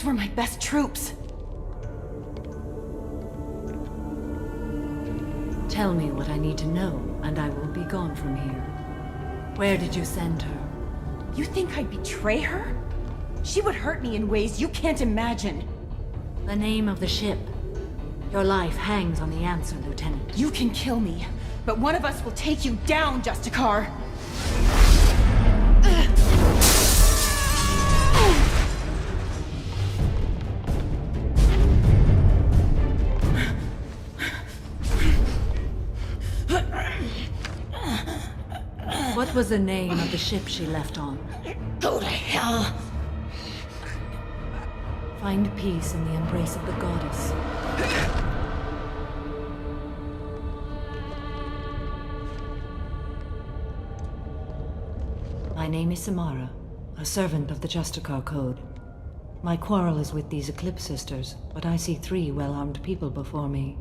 Those were my best troops. Tell me what I need to know, and I will be gone from here. Where did you send her? You think I'd betray her? She would hurt me in ways you can't imagine. The name of the ship. Your life hangs on the answer, Lieutenant. You can kill me, but one of us will take you down, Justicar. What was the name of the ship she left on? Go to hell. Find peace in the embrace of the goddess. My name is Samara, a servant of the Justicar Code. My quarrel is with these Eclipse Sisters, but I see 3 well-armed people before me.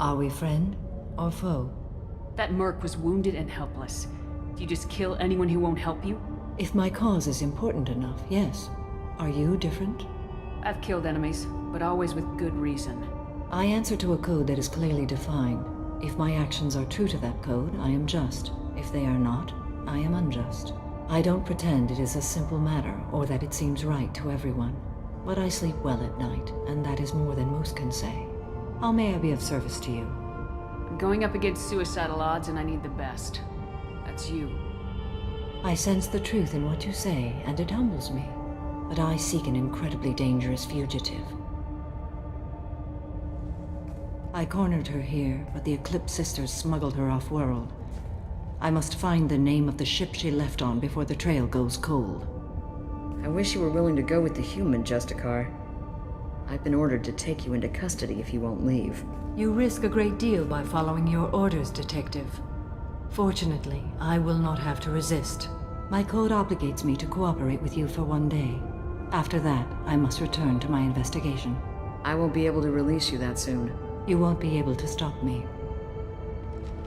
Are we friend or foe? That merc was wounded and helpless. Do you just kill anyone who won't help you? If my cause is important enough, yes. Are you different? I've killed enemies, but always with good reason. I answer to a code that is clearly defined. If my actions are true to that code, I am just. If they are not, I am unjust. I don't pretend it is a simple matter, or that it seems right to everyone. But I sleep well at night, and that is more than most can say. How may I be of service to you? I'm going up against suicidal odds, and I need the best. That's you. I sense the truth in what you say, and it humbles me. But I seek an incredibly dangerous fugitive. I cornered her here, but the Eclipse Sisters smuggled her off-world. I must find the name of the ship she left on before the trail goes cold. I wish you were willing to go with the human, Justicar. I've been ordered to take you into custody if you won't leave. You risk a great deal by following your orders, Detective. Fortunately, I will not have to resist. My code obligates me to cooperate with you for 1 day. After that, I must return to my investigation. I won't be able to release you that soon. You won't be able to stop me.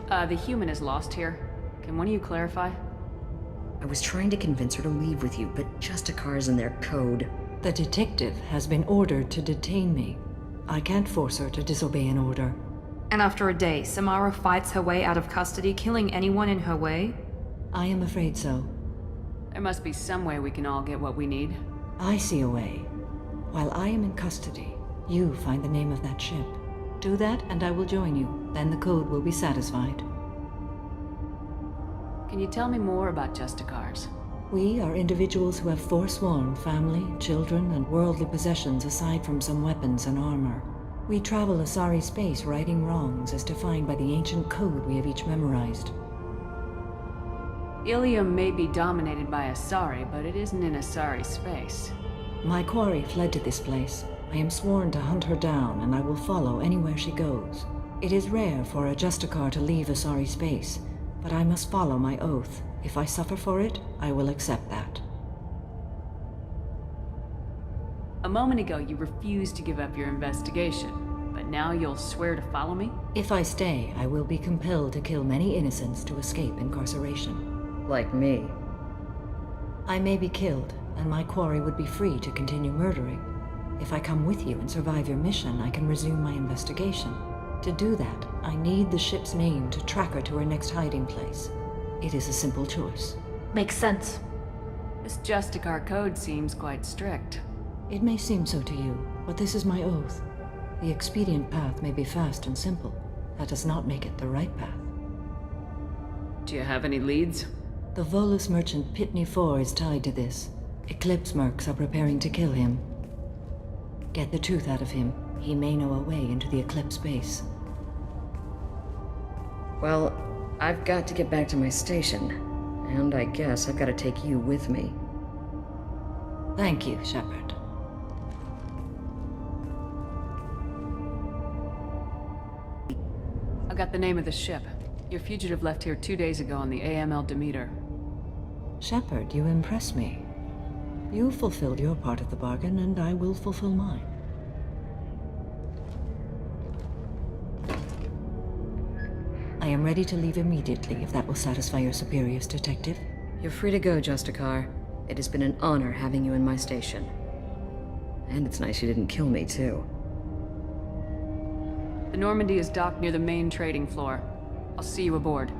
The human is lost here. Can one of you clarify? I was trying to convince her to leave with you, but Justicar's in their code. The detective has been ordered to detain me. I can't force her to disobey an order. And after a day, Samara fights her way out of custody, killing anyone in her way? I am afraid so. There must be some way we can all get what we need. I see a way. While I am in custody, you find the name of that ship. Do that and I will join you. Then the code will be satisfied. Can you tell me more about Justicars? We are individuals who have forsworn family, children, and worldly possessions aside from some weapons and armor. We travel Asari space righting wrongs as defined by the ancient code we have each memorized. Ilium may be dominated by Asari, but it isn't in Asari space. My quarry fled to this place. I am sworn to hunt her down, and I will follow anywhere she goes. It is rare for a Justicar to leave Asari space, but I must follow my oath. If I suffer for it, I will accept that. A moment ago, you refused to give up your investigation, but now you'll swear to follow me? If I stay, I will be compelled to kill many innocents to escape incarceration. Like me. I may be killed, and my quarry would be free to continue murdering. If I come with you and survive your mission, I can resume my investigation. To do that, I need the ship's name to track her to her next hiding place. It is a simple choice. Makes sense. This Justicar code seems quite strict. It may seem so to you, but this is my oath. The expedient path may be fast and simple. That does not make it the right path. Do you have any leads? The Volus merchant Pitney 4 is tied to this. Eclipse mercs are preparing to kill him. Get the truth out of him. He may know a way into the Eclipse base. Well, I've got to get back to my station. And I guess I've got to take you with me. Thank you, Shepard. I got the name of the ship. Your fugitive left here 2 days ago on the AML Demeter. Shepard, you impress me. You fulfilled your part of the bargain, and I will fulfill mine. I am ready to leave immediately, if that will satisfy your superiors, Detective. You're free to go, Justicar. It has been an honor having you in my station. And it's nice you didn't kill me, too. The Normandy is docked near the main trading floor. I'll see you aboard.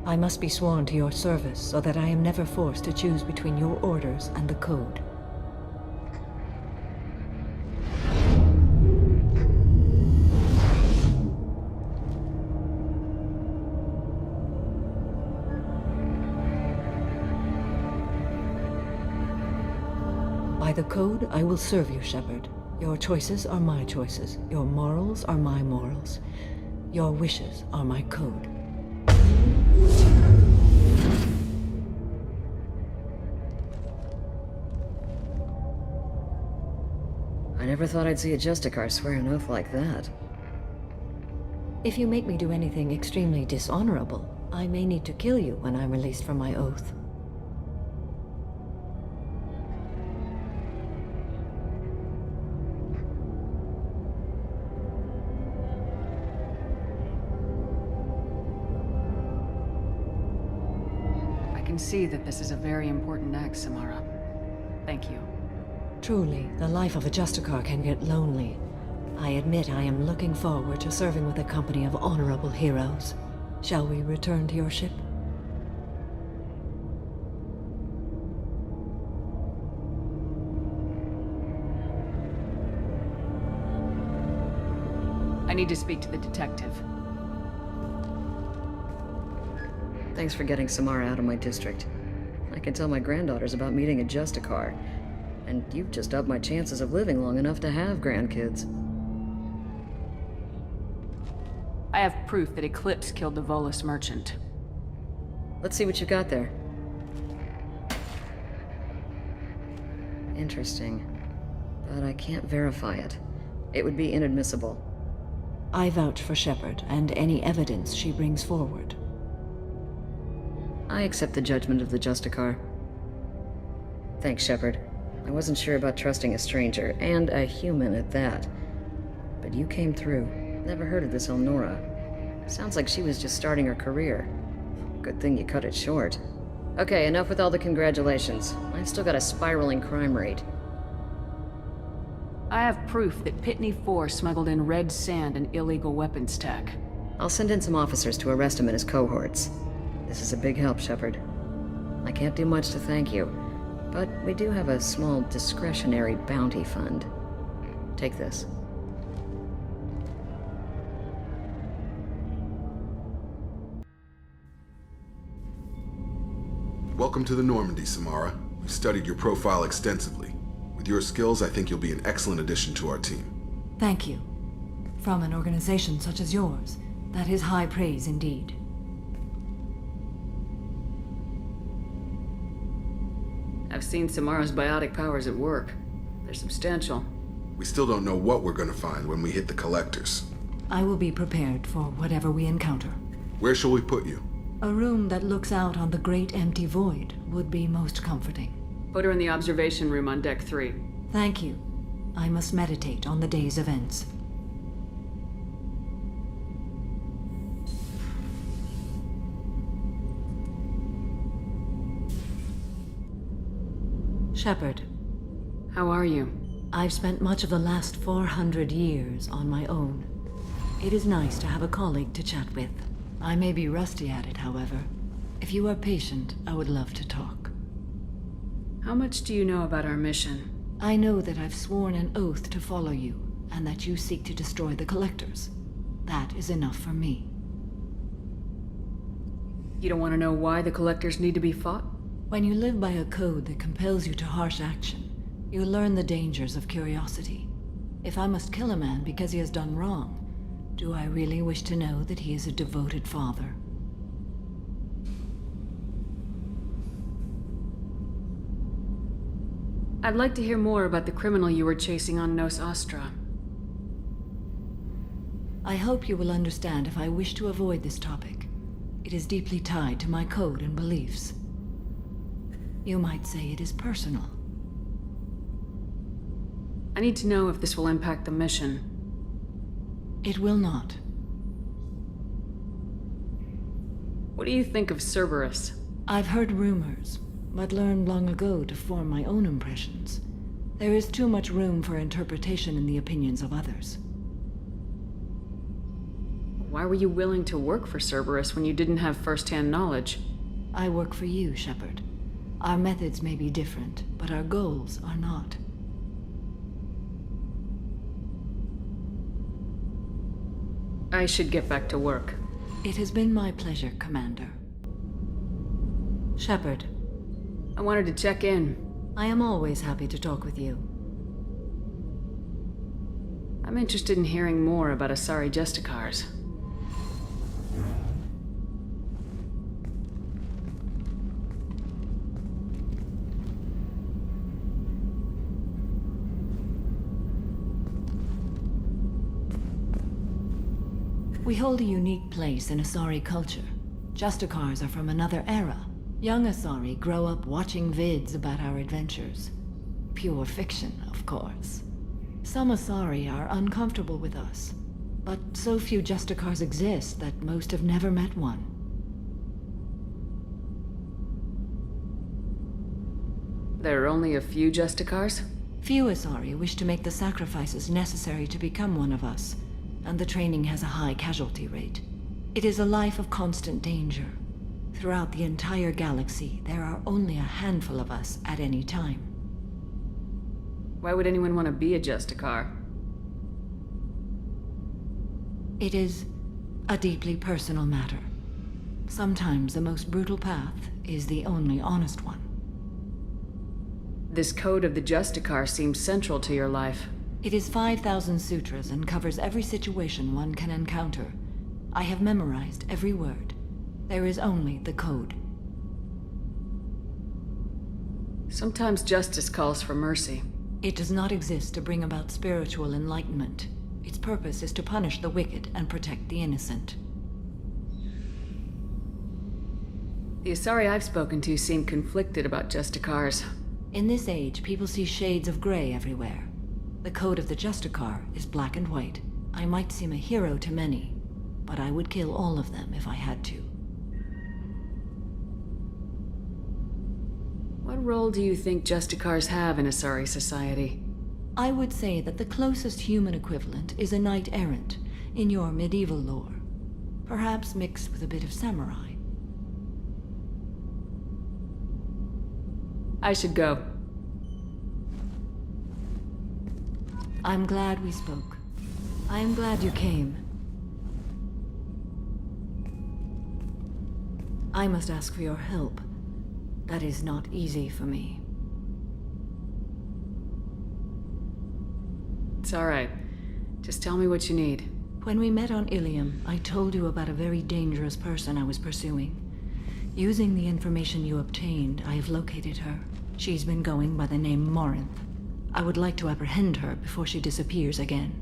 I must be sworn to your service so that I am never forced to choose between your orders and the code. By the code, I will serve you, Shepard. Your choices are my choices. Your morals are my morals. Your wishes are my code. I never thought I'd see a Justicar swear an oath like that. If you make me do anything extremely dishonorable, I may need to kill you when I'm released from my oath. I can see that this is a very important act, Samara. Thank you. Truly, the life of a Justicar can get lonely. I admit I am looking forward to serving with a company of honorable heroes. Shall we return to your ship? I need to speak to the detective. Thanks for getting Samara out of my district. I can tell my granddaughters about meeting a Justicar. And you've just upped my chances of living long enough to have grandkids. I have proof that Eclipse killed the Volus merchant. Let's see what you got there. Interesting. But I can't verify it. It would be inadmissible. I vouch for Shepard and any evidence she brings forward. I accept the judgment of the Justicar. Thanks, Shepard. I wasn't sure about trusting a stranger, and a human at that. But you came through. Never heard of this Elnora. Sounds like she was just starting her career. Good thing you cut it short. Okay, enough with all the congratulations. I've still got a spiraling crime rate. I have proof that Pitney 4 smuggled in red sand and illegal weapons tech. I'll send in some officers to arrest him and his cohorts. This is a big help, Shepard. I can't do much to thank you, but we do have a small discretionary bounty fund. Take this. Welcome to the Normandy, Samara. We've studied your profile extensively. With your skills, I think you'll be an excellent addition to our team. Thank you. From an organization such as yours, that is high praise indeed. I've seen Samara's biotic powers at work. They're substantial. We still don't know what we're gonna find when we hit the collectors. I will be prepared for whatever we encounter. Where shall we put you? A room that looks out on the great empty void would be most comforting. Put her in the observation room on deck 3. Thank you. I must meditate on the day's events. Shepard, How are you? I've spent much of the last 400 years on my own. It is nice to have a colleague to chat with. I may be rusty at it, however. If you are patient, I would love to talk. How much do you know about our mission? I know that I've sworn an oath to follow you, and that you seek to destroy the Collectors. That is enough for me. You don't want to know why the Collectors need to be fought? When you live by a code that compels you to harsh action, you learn the dangers of curiosity. If I must kill a man because he has done wrong, do I really wish to know that he is a devoted father? I'd like to hear more about the criminal you were chasing on Nos Astra. I hope you will understand if I wish to avoid this topic. It is deeply tied to my code and beliefs. You might say it is personal. I need to know if this will impact the mission. It will not. What do you think of Cerberus? I've heard rumors, but learned long ago to form my own impressions. There is too much room for interpretation in the opinions of others. Why were you willing to work for Cerberus when you didn't have first-hand knowledge? I work for you, Shepard. Our methods may be different, but our goals are not. I should get back to work. It has been my pleasure, Commander. Shepard, I wanted to check in. I am always happy to talk with you. I'm interested in hearing more about Asari Justicars. We hold a unique place in Asari culture. Justicars are from another era. Young Asari grow up watching vids about our adventures. Pure fiction, of course. Some Asari are uncomfortable with us, but so few Justicars exist that most have never met one. There are only a few Justicars? Few Asari wish to make the sacrifices necessary to become one of us, and the training has a high casualty rate. It is a life of constant danger. Throughout the entire galaxy, there are only a handful of us at any time. Why would anyone want to be a Justicar? It is a deeply personal matter. Sometimes the most brutal path is the only honest one. This code of the Justicar seems central to your life. It is 5,000 sutras and covers every situation one can encounter. I have memorized every word. There is only the code. Sometimes justice calls for mercy. It does not exist to bring about spiritual enlightenment. Its purpose is to punish the wicked and protect the innocent. The Asari I've spoken to seem conflicted about Justicars. In this age, people see shades of gray everywhere. The code of the Justicar is black and white. I might seem a hero to many, but I would kill all of them if I had to. What role do you think Justicars have in Asari society? I would say that the closest human equivalent is a knight-errant in your medieval lore. Perhaps mixed with a bit of samurai. I should go. I'm glad we spoke. I am glad you came. I must ask for your help. That is not easy for me. It's all right. Just tell me what you need. When we met on Ilium, I told you about a very dangerous person I was pursuing. Using the information you obtained, I have located her. She's been going by the name Morinth. I would like to apprehend her before she disappears again.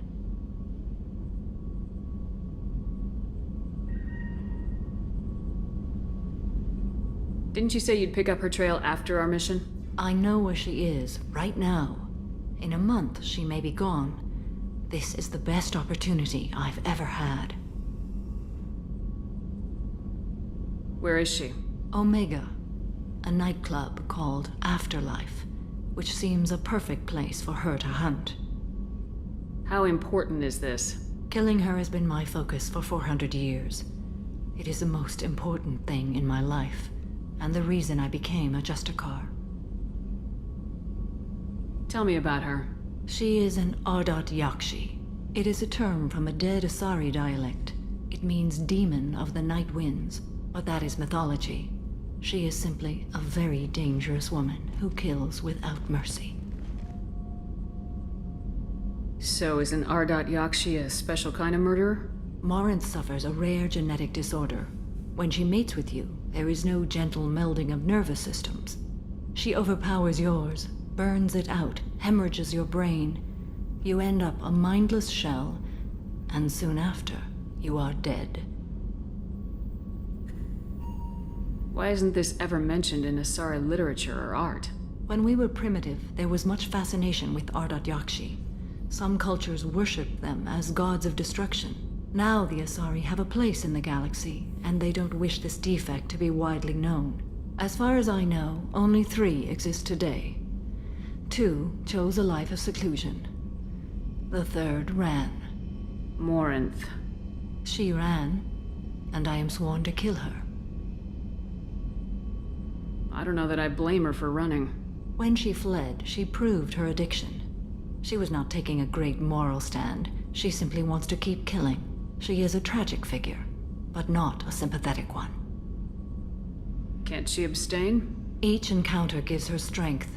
Didn't you say you'd pick up her trail after our mission? I know where she is, right now. In a month, she may be gone. This is the best opportunity I've ever had. Where is she? Omega, a nightclub called Afterlife, which seems a perfect place for her to hunt. How important is this? Killing her has been my focus for 400 years. It is the most important thing in my life, and the reason I became a Justicar. Tell me about her. She is an Ardat Yakshi. It is a term from a dead Asari dialect. It means demon of the night winds, but that is mythology. She is simply a very dangerous woman who kills without mercy. So is an Ardat Yakshi a special kind of murderer? Morinth suffers a rare genetic disorder. When she mates with you, there is no gentle melding of nervous systems. She overpowers yours, burns it out, hemorrhages your brain. You end up a mindless shell, and soon after, you are dead. Why isn't this ever mentioned in Asari literature or art? When we were primitive, there was much fascination with Ardat Yakshi. Some cultures worshipped them as gods of destruction. Now the Asari have a place in the galaxy, and they don't wish this defect to be widely known. As far as I know, only 3 exist today. 2 chose a life of seclusion. The 3rd ran. Morinth. She ran, and I am sworn to kill her. I don't know that I blame her for running. When she fled, she proved her addiction. She was not taking a great moral stand. She simply wants to keep killing. She is a tragic figure, but not a sympathetic one. Can't she abstain? Each encounter gives her strength.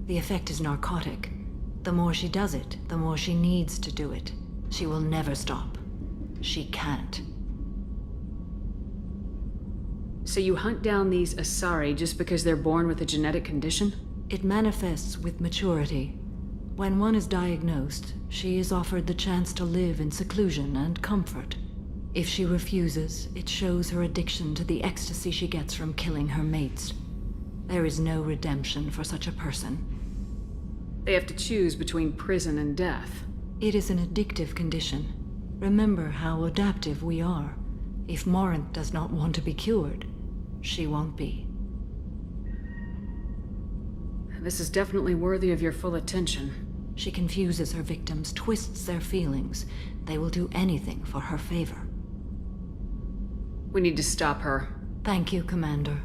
The effect is narcotic. The more she does it, the more she needs to do it. She will never stop. She can't. So you hunt down these Asari just because they're born with a genetic condition? It manifests with maturity. When one is diagnosed, she is offered the chance to live in seclusion and comfort. If she refuses, it shows her addiction to the ecstasy she gets from killing her mates. There is no redemption for such a person. They have to choose between prison and death. It is an addictive condition. Remember how adaptive we are. If Morinth does not want to be cured, she won't be. This is definitely worthy of your full attention. She confuses her victims, twists their feelings. They will do anything for her favor. We need to stop her. Thank you, Commander.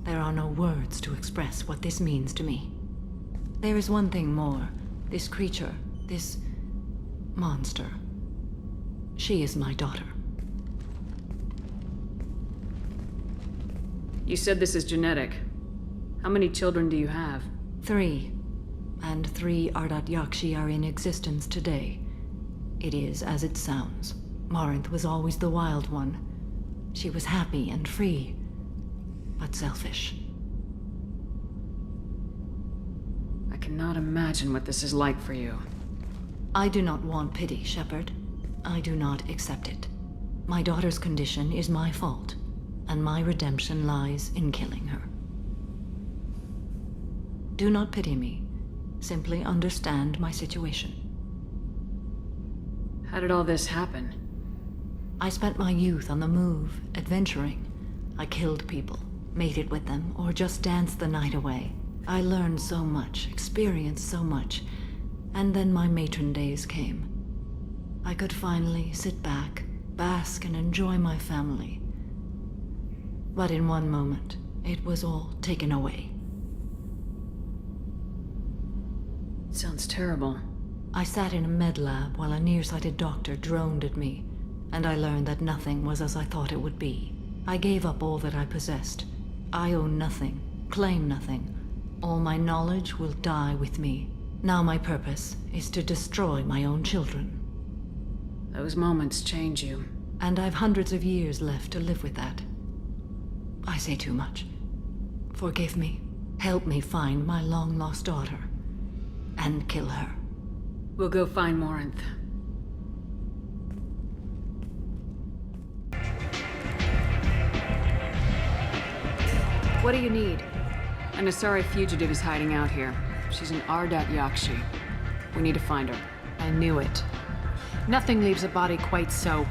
There are no words to express what this means to me. There is one thing more. This creature, this monster. She is my daughter. You said this is genetic. How many children do you have? 3. And 3 Ardat Yakshi are in existence today. It is as it sounds. Morinth was always the wild one. She was happy and free, but selfish. I cannot imagine what this is like for you. I do not want pity, Shepard. I do not accept it. My daughter's condition is my fault, and my redemption lies in killing her. Do not pity me. Simply understand my situation. How did all this happen? I spent my youth on the move, adventuring. I killed people, mated with them, or just danced the night away. I learned so much, experienced so much, and then my matron days came. I could finally sit back, bask, and enjoy my family. But in one moment, it was all taken away. Sounds terrible. I sat in a med lab while a nearsighted doctor droned at me, and I learned that nothing was as I thought it would be. I gave up all that I possessed. I own nothing, claim nothing. All my knowledge will die with me. Now my purpose is to destroy my own children. Those moments change you. And I've hundreds of years left to live with that. I say too much. Forgive me. Help me find my long-lost daughter. And kill her. We'll go find Morinth. What do you need? An Asari fugitive is hiding out here. She's an Ardat Yakshi. We need to find her. I knew it. Nothing leaves a body quite so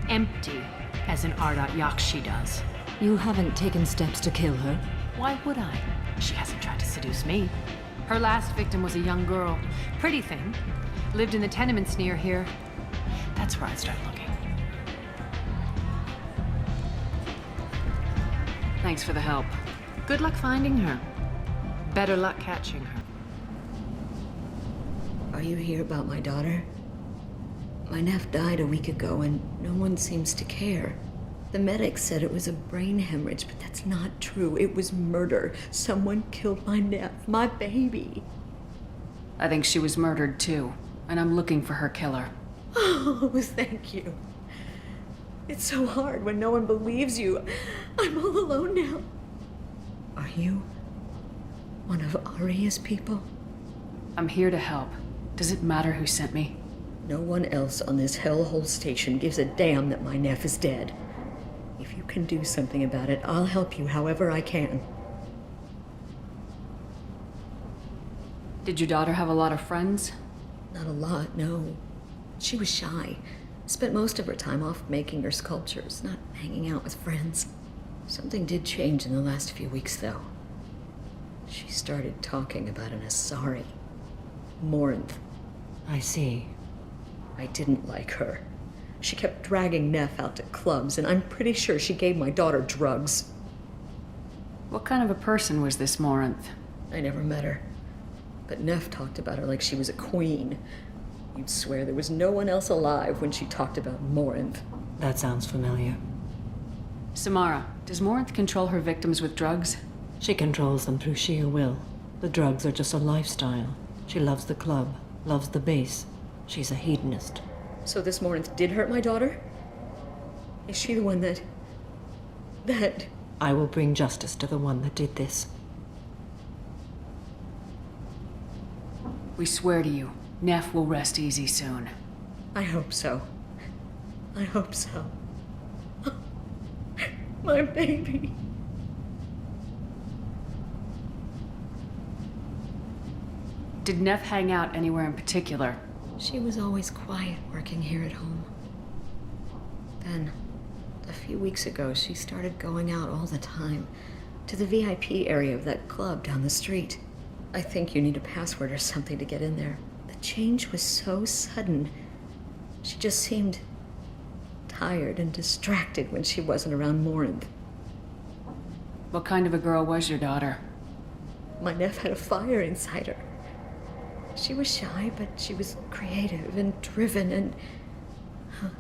empty as an Ardat Yakshi does. You haven't taken steps to kill her? Why would I? She hasn't tried to seduce me. Her last victim was a young girl. Pretty thing. Lived in the tenements near here. That's where I'd start looking. Thanks for the help. Good luck finding her. Better luck catching her. Are you here about my daughter? My nephew died a week ago and no one seems to care. The medics said it was a brain hemorrhage, but that's not true. It was murder. Someone killed my nephew, my baby. I think she was murdered too, and I'm looking for her killer. Oh, thank you. It's so hard when no one believes you. I'm all alone now. Are you one of Aria's people? I'm here to help. Does it matter who sent me? No one else on this hellhole station gives a damn that my nephew is dead. If you can do something about it, I'll help you however I can. Did your daughter have a lot of friends? Not a lot, no. She was shy. Spent most of her time off making her sculptures, not hanging out with friends. Something did change in the last few weeks, though. She started talking about an Asari. Morinth. I see. I didn't like her. She kept dragging Neff out to clubs, and I'm pretty sure she gave my daughter drugs. What kind of a person was this Morinth? I never met her. But Neff talked about her like she was a queen. You'd swear there was no one else alive when she talked about Morinth. That sounds familiar. Samara, does Morinth control her victims with drugs? She controls them through sheer will. The drugs are just a lifestyle. She loves the club, loves the base. She's a hedonist. So this Morinth did hurt my daughter? Is she the one that... I will bring justice to the one that did this. We swear to you, Neff will rest easy soon. I hope so. I hope so. My baby. Did Neff hang out anywhere in particular? She was always quiet working here at home. Then, a few weeks ago, she started going out all the time to the VIP area of that club down the street. I think you need a password or something to get in there. The change was so sudden. She just seemed tired and distracted when she wasn't around Morinth. What kind of a girl was your daughter? My Neff had a fire inside her. She was shy, but she was creative and driven and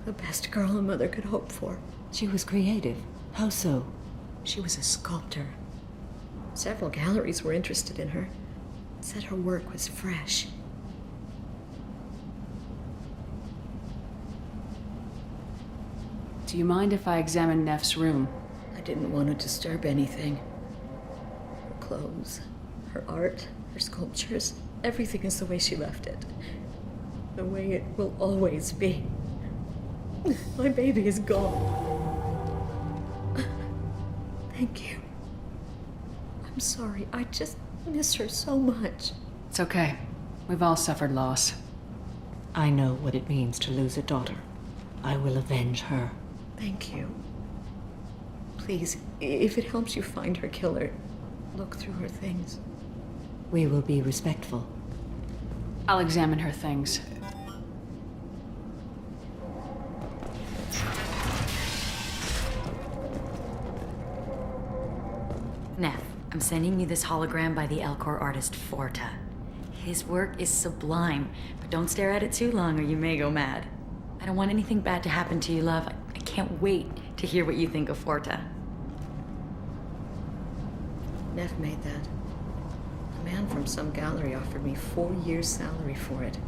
the best girl a mother could hope for. She was creative. How so? She was a sculptor. Several galleries were interested in her. Said her work was fresh. Do you mind if I examine Neff's room? I didn't want to disturb anything. Her clothes, her art, her sculptures, everything is the way she left it. The way it will always be. My baby is gone. Thank you. I'm sorry, I just miss her so much. It's okay. We've all suffered loss. I know what it means to lose a daughter. I will avenge her. Thank you. Please, if it helps you find her killer, look through her things. We will be respectful. I'll examine her things. Neff, I'm sending you this hologram by the Elcor artist Forta. His work is sublime, but don't stare at it too long or you may go mad. I don't want anything bad to happen to you, love. I can't wait to hear what you think of Forta. Neff made that. A man from some gallery offered me 4 years' salary for it,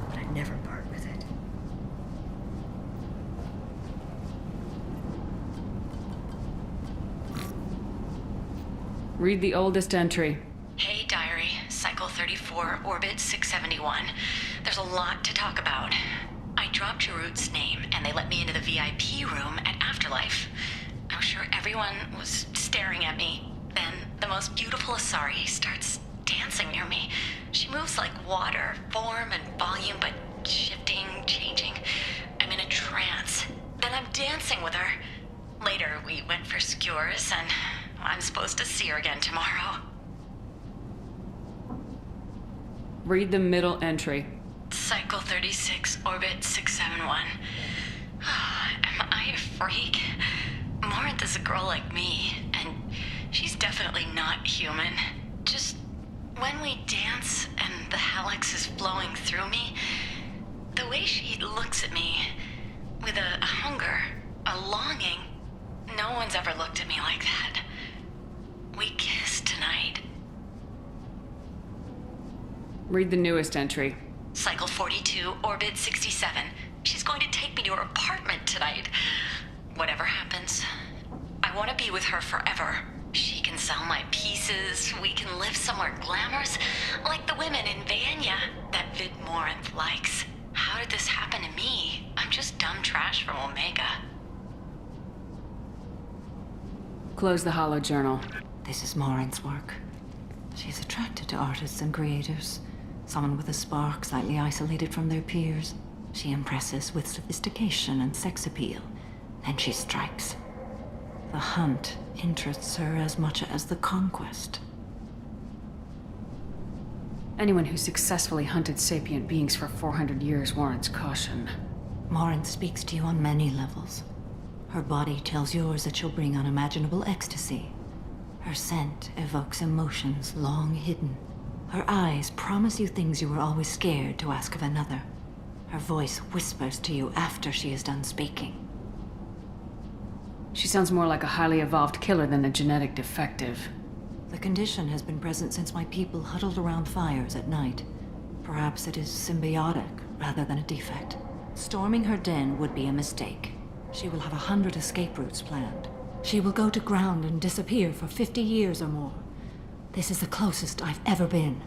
but I'd never part with it. Read the oldest entry. Hey, diary. Cycle 34, orbit 671. There's a lot to talk about. I dropped Jarut's name, and they let me into the VIP room at Afterlife. I was sure everyone was staring at me. Then the most beautiful Asari starts dancing near me. She moves like water, form and volume, but shifting, changing. I'm in a trance. Then I'm dancing with her. Later, we went for skewers, and I'm supposed to see her again tomorrow. Read the middle entry. Cycle 36, orbit 671. Am I a freak? Morinth is a girl like me, and she's definitely not human. Just when we dance and the helix is flowing through me, the way she looks at me with a hunger, a longing, no one's ever looked at me like that. We kissed tonight. Read the newest entry. Cycle 42, orbit 67. She's going to take me to her apartment tonight. Whatever happens, I want to be with her forever. She can sell my pieces. We can live somewhere glamorous, like the women in Vanya that Vid Morinth likes. How did this happen to me? I'm just dumb trash from Omega. Close the holo journal. This is Morinth's work. She's attracted to artists and creators. Someone with a spark, slightly isolated from their peers. She impresses with sophistication and sex appeal. Then she strikes. The hunt interests her as much as the conquest. Anyone who successfully hunted sapient beings for 400 years warrants caution. Morinth speaks to you on many levels. Her body tells yours that she'll bring unimaginable ecstasy. Her scent evokes emotions long hidden. Her eyes promise you things you were always scared to ask of another. Her voice whispers to you after she is done speaking. She sounds more like a highly evolved killer than a genetic defective. The condition has been present since my people huddled around fires at night. Perhaps it is symbiotic rather than a defect. Storming her den would be a mistake. She will have 100 escape routes planned. She will go to ground and disappear for 50 years or more. This is the closest I've ever been.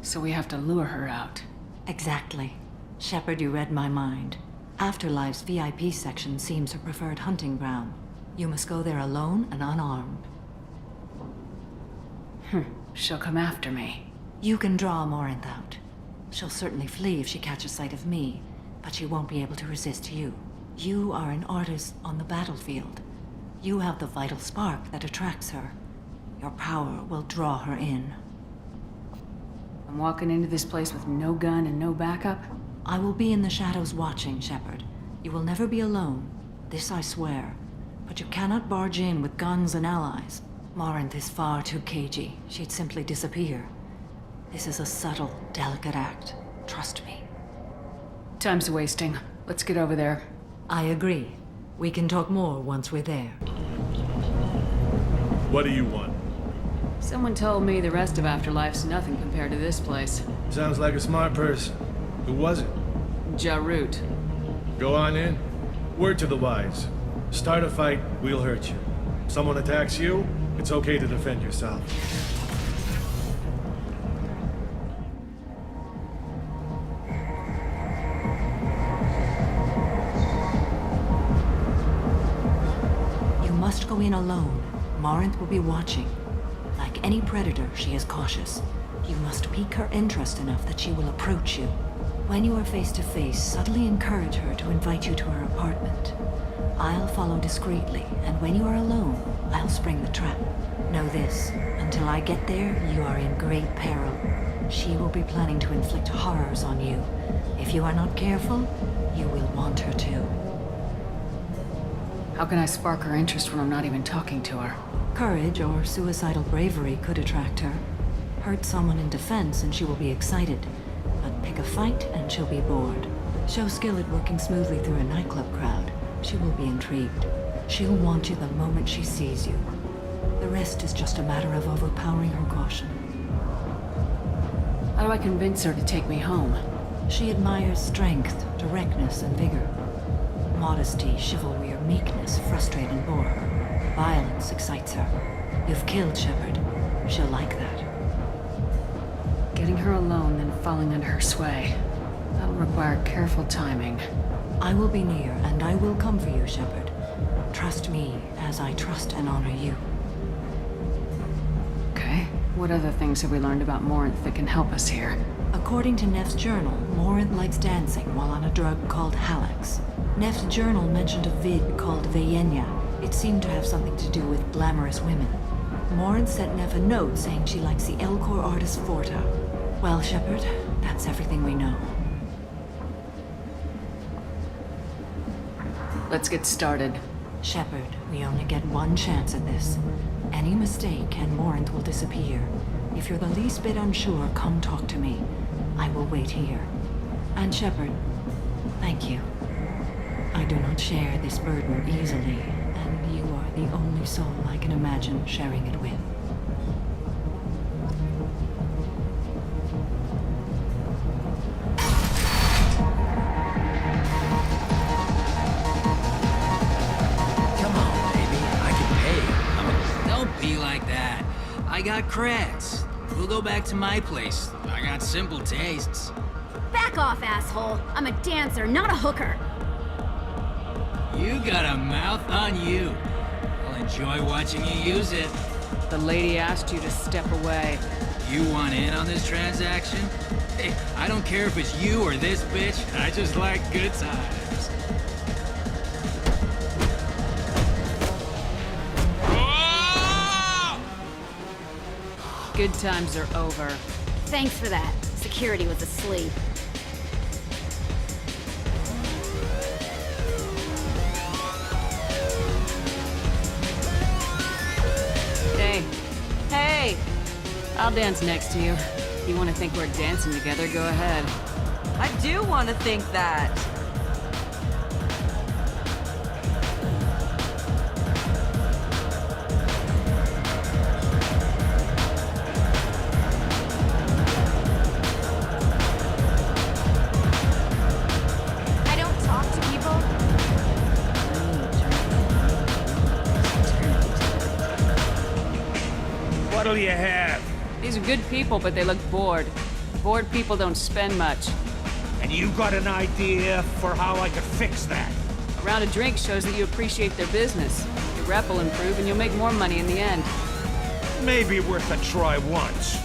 So we have to lure her out. Exactly. Shepard, you read my mind. Afterlife's VIP section seems her preferred hunting ground. You must go there alone and unarmed. She'll come after me. You can draw Morinth out. She'll certainly flee if she catches sight of me, but she won't be able to resist you. You are an artist on the battlefield. You have the vital spark that attracts her. Your power will draw her in. I'm walking into this place with no gun and no backup? I will be in the shadows watching, Shepard. You will never be alone. This I swear. But you cannot barge in with guns and allies. Morinth is far too cagey. She'd simply disappear. This is a subtle, delicate act. Trust me. Time's wasting. Let's get over there. I agree. We can talk more once we're there. What do you want? Someone told me the rest of Afterlife's nothing compared to this place. Sounds like a smart person. Who was it? Jarut. Go on in. Word to the wise. Start a fight, we'll hurt you. Someone attacks you, it's okay to defend yourself. You must go in alone. Morinth will be watching. Like any predator, she is cautious. You must pique her interest enough that she will approach you. When you are face to face, subtly encourage her to invite you to her apartment. I'll follow discreetly, and when you are alone, I'll spring the trap. Know this, until I get there, you are in great peril. She will be planning to inflict horrors on you. If you are not careful, you will want her to. How can I spark her interest when I'm not even talking to her? Courage or suicidal bravery could attract her. Hurt someone in defense and she will be excited. But pick a fight and she'll be bored. Show skill at working smoothly through a nightclub crowd. She will be intrigued. She'll want you the moment she sees you. The rest is just a matter of overpowering her caution. How do I convince her to take me home? She admires strength, directness, and vigor. Modesty, chivalry, or meekness frustrate and bore her. Violence excites her. You've killed Shepard. She'll like that. Getting her alone, then falling under her sway. That'll require careful timing. I will be near, and I will come for you, Shepard. Trust me, as I trust and honor you. Okay. What other things have we learned about Morinth that can help us here? According to Neff's journal, Morinth likes dancing while on a drug called Halax. Neff's journal mentioned a vid called Vayenya. It seemed to have something to do with glamorous women. Morinth sent Neff a note saying she likes the Elcor artist Forta. Well, Shepard, that's everything we know. Let's get started. Shepard, we only get one chance at this. Any mistake and Morinth will disappear. If you're the least bit unsure, come talk to me. I will wait here. And Shepard, thank you. I do not share this burden easily, and you are the only soul I can imagine sharing it with. Come on, baby. I can pay. Don't be like that. I got creds. We'll go back to my place. I got simple tastes. Back off, asshole. I'm a dancer, not a hooker. You got a mouth on you. I'll enjoy watching you use it. The lady asked you to step away. You want in on this transaction? Hey, I don't care if it's you or this bitch. I just like good times. Good times are over. Thanks for that. Security was asleep. Hey. Hey! I'll dance next to you. You want to think we're dancing together, go ahead. I do want to think that. I don't talk to people. What'll you have? These are good people, but they look bored. Bored people don't spend much. And you got an idea for how I could fix that? A round of drinks shows that you appreciate their business. Your rep will improve and you'll make more money in the end. Maybe worth a try once.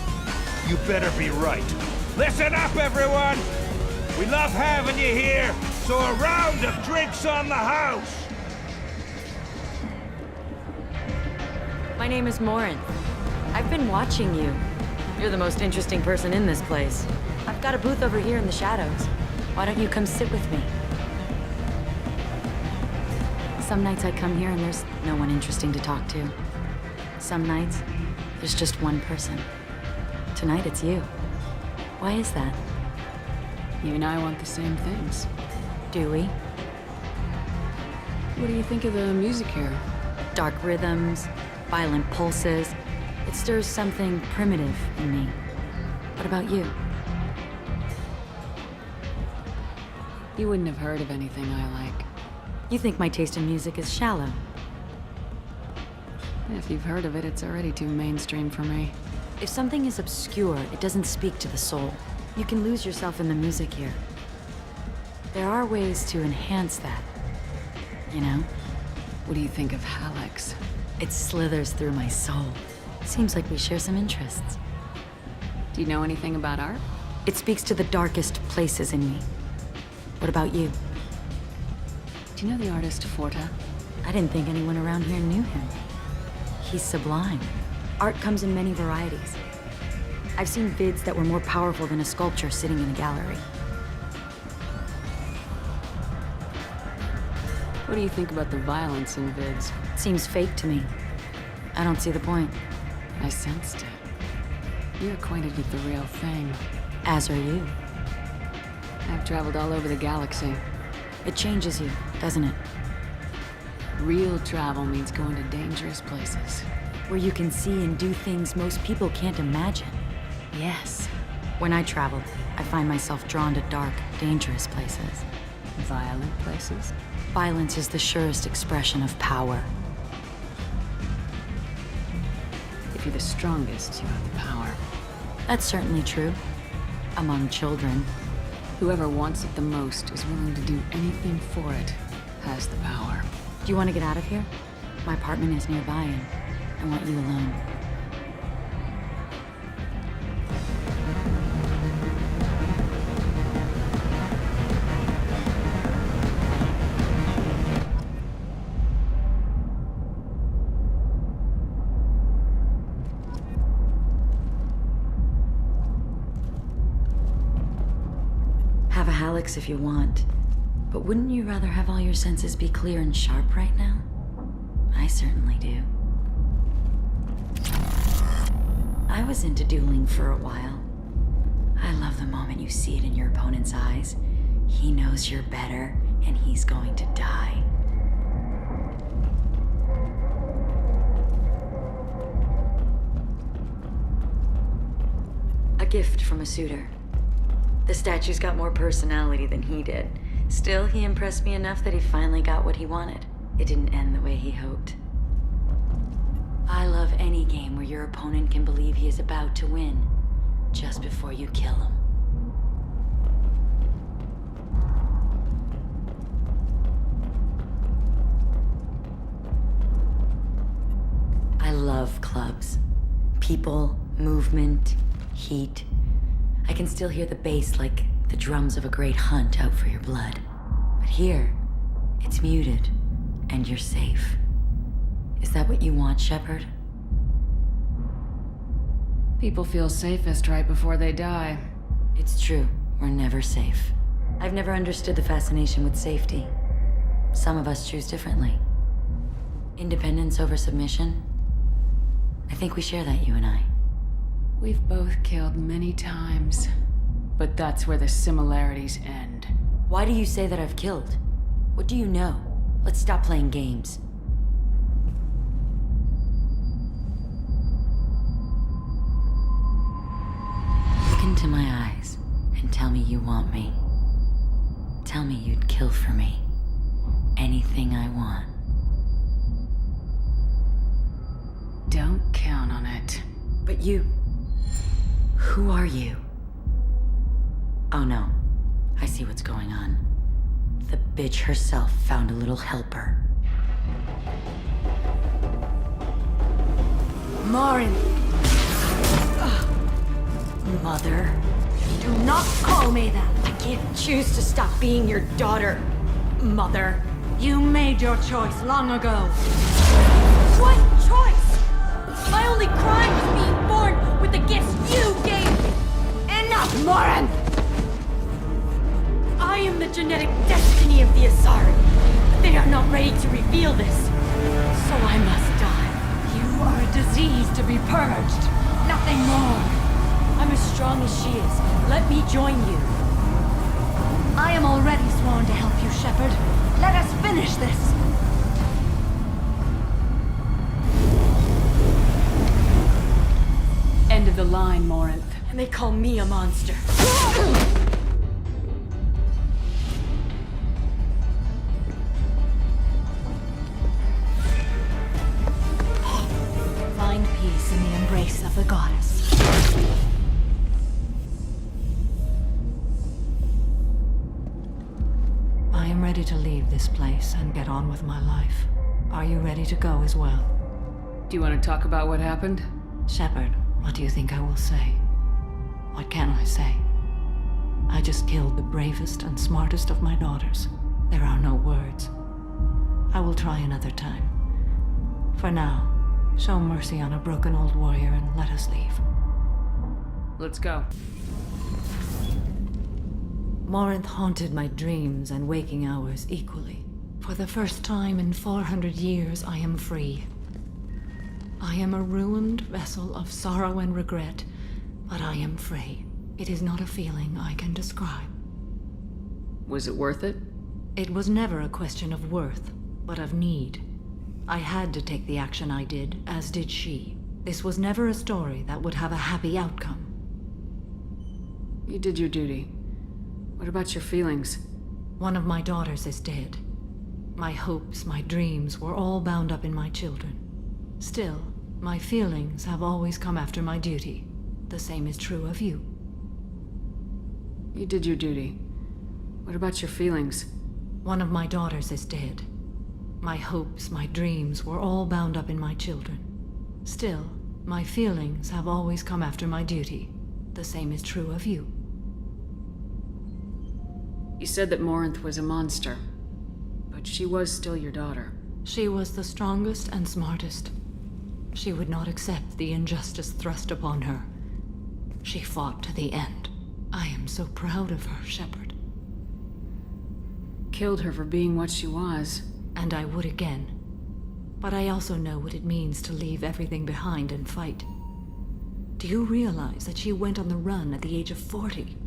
You better be right. Listen up, everyone! We love having you here, so a round of drinks on the house! My name is Morin. I've been watching you. You're the most interesting person in this place. I've got a booth over here in the shadows. Why don't you come sit with me? Some nights I come here and there's no one interesting to talk to. Some nights, there's just one person. Tonight it's you. Why is that? You and I want the same things. Do we? What do you think of the music here? Dark rhythms, violent pulses. It stirs something primitive in me. What about you? You wouldn't have heard of anything I like. You think my taste in music is shallow. If you've heard of it, it's already too mainstream for me. If something is obscure, it doesn't speak to the soul. You can lose yourself in the music here. There are ways to enhance that. You know? What do you think of Hallex? It slithers through my soul. Seems like we share some interests. Do you know anything about art? It speaks to the darkest places in me. What about you? Do you know the artist Forta? I didn't think anyone around here knew him. He's sublime. Art comes in many varieties. I've seen vids that were more powerful than a sculpture sitting in a gallery. What do you think about the violence in vids? Seems fake to me. I don't see the point. I sensed it. You're acquainted with the real thing. As are you. I've traveled all over the galaxy. It changes you, doesn't it? Real travel means going to dangerous places. Where you can see and do things most people can't imagine. Yes. When I travel, I find myself drawn to dark, dangerous places. Violent places? Violence is the surest expression of power. If you're the strongest, you have the power. That's certainly true. Among children. Whoever wants it the most is willing to do anything for it, has the power. Do you want to get out of here? My apartment is nearby and I want you alone. Have a Hallex if you want, but wouldn't you rather have all your senses be clear and sharp right now? I certainly do. I was into dueling for a while. I love the moment you see it in your opponent's eyes. He knows you're better, and he's going to die. A gift from a suitor. The statue's got more personality than he did. Still, he impressed me enough that he finally got what he wanted. It didn't end the way he hoped. I love any game where your opponent can believe he is about to win, just before you kill him. I love clubs. People, movement, heat. I can still hear the bass like the drums of a great hunt out for your blood. But here, it's muted, and you're safe. Is that what you want, Shepard? People feel safest right before they die. It's true. We're never safe. I've never understood the fascination with safety. Some of us choose differently. Independence over submission. I think we share that, you and I. We've both killed many times, but that's where the similarities end. Why do you say that I've killed? What do you know? Let's stop playing games. Look into my eyes and tell me you want me. Tell me you'd kill for me. Anything I want. Don't count on it. But you... Who are you? Oh no. I see what's going on. The bitch herself found a little helper. Marin! Mother. Do not call me that! I can't choose to stop being your daughter, Mother. You made your choice long ago. What choice? My only crime was being born with the gifts you gave me! Enough, Marin! I am the genetic destiny of the Asari, but they are not ready to reveal this. So I must die. You are a disease to be purged, nothing more. I'm as strong as she is. Let me join you. I am already sworn to help you, Shepard. Let us finish this. End of the line, Morinth. And they call me a monster. Find peace in the embrace of the goddess. I am ready to leave this place and get on with my life. Are you ready to go as well? Do you want to talk about what happened? Shepard, what do you think I will say? What can I say? I just killed the bravest and smartest of my daughters. There are no words. I will try another time. For now, show mercy on a broken old warrior and let us leave. Let's go. Morinth haunted my dreams and waking hours equally. For the first time in 400 years, I am free. I am a ruined vessel of sorrow and regret, but I am free. It is not a feeling I can describe. Was it worth it? It was never a question of worth, but of need. I had to take the action I did, as did she. This was never a story that would have a happy outcome. You did your duty. What about your feelings? One of my daughters is dead. My hopes, my dreams were all bound up in my children. Still, my feelings have always come after my duty. The same is true of you. You did your duty. What about your feelings? One of my daughters is dead. My hopes, my dreams were all bound up in my children. Still, my feelings have always come after my duty. The same is true of you. You said that Morinth was a monster, but she was still your daughter. She was the strongest and smartest. She would not accept the injustice thrust upon her. She fought to the end. I am so proud of her, Shepard. Killed her for being what she was. And I would again. But I also know what it means to leave everything behind and fight. Do you realize that she went on the run at the age of 40?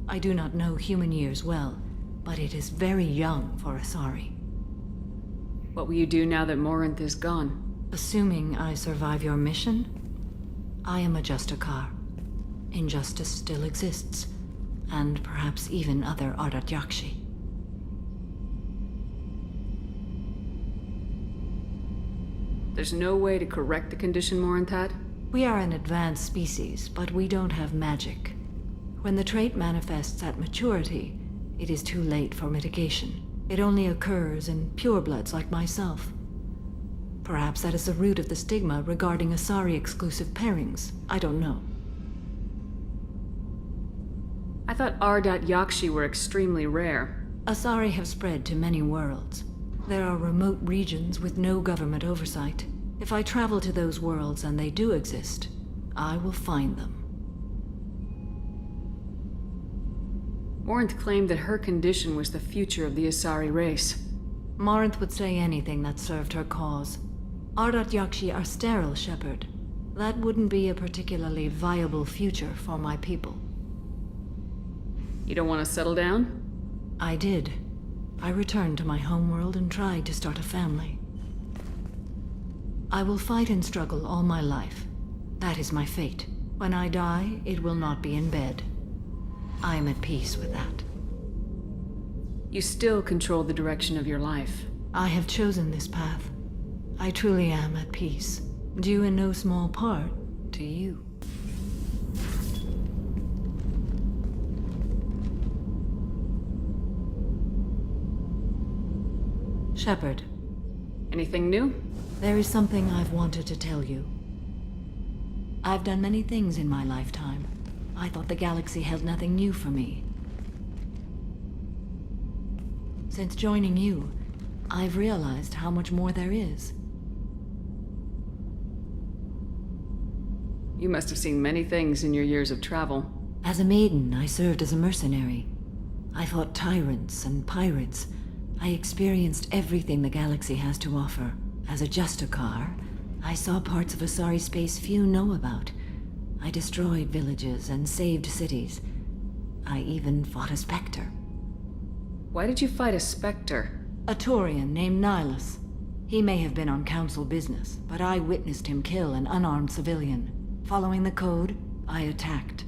I do not know human years well, but it is very young for Asari. What will you do now that Morinth is gone? Assuming I survive your mission, I am a Justicar. Injustice still exists, and perhaps even other Ardat-Yakshi. There's no way to correct the condition Morinth had? We are an advanced species, but we don't have magic. When the trait manifests at maturity, it is too late for mitigation. It only occurs in purebloods like myself. Perhaps that is the root of the stigma regarding Asari-exclusive pairings. I don't know. I thought Ardat-Yakshi were extremely rare. Asari have spread to many worlds. There are remote regions with no government oversight. If I travel to those worlds, and they do exist, I will find them. Morinth claimed that her condition was the future of the Asari race. Morinth would say anything that served her cause. Ardat Yakshi are sterile, Shepard. That wouldn't be a particularly viable future for my people. You don't want to settle down? I did. I returned to my homeworld and tried to start a family. I will fight and struggle all my life. That is my fate. When I die, it will not be in bed. I am at peace with that. You still control the direction of your life. I have chosen this path. I truly am at peace, due in no small part to you. Shepard. Anything new? There is something I've wanted to tell you. I've done many things in my lifetime. I thought the galaxy held nothing new for me. Since joining you, I've realized how much more there is. You must have seen many things in your years of travel. As a maiden, I served as a mercenary. I fought tyrants and pirates. I experienced everything the galaxy has to offer. As a Justicar, I saw parts of Asari space few know about. I destroyed villages and saved cities. I even fought a Spectre. Why did you fight a Spectre? A Turian named Nihilus. He may have been on Council business, but I witnessed him kill an unarmed civilian. Following the code, I attacked.